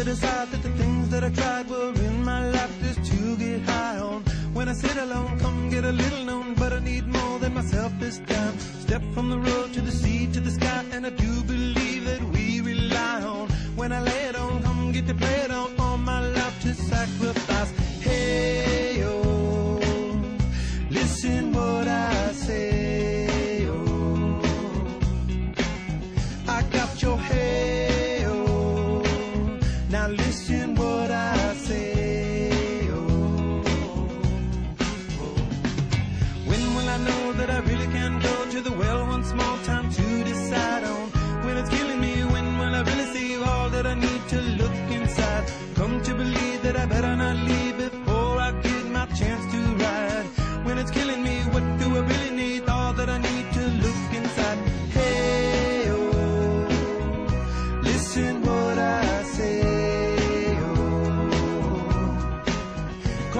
to decide that the things that I tried were in my life just to get high on. When I sit alone, come get a little known, but I need more than myself this time. Step from the road to the sea to the sky, and I do believe that we rely on. When I lay it on, come get to play it on, all my life to sacrifice. Hey, oh, listen what I say.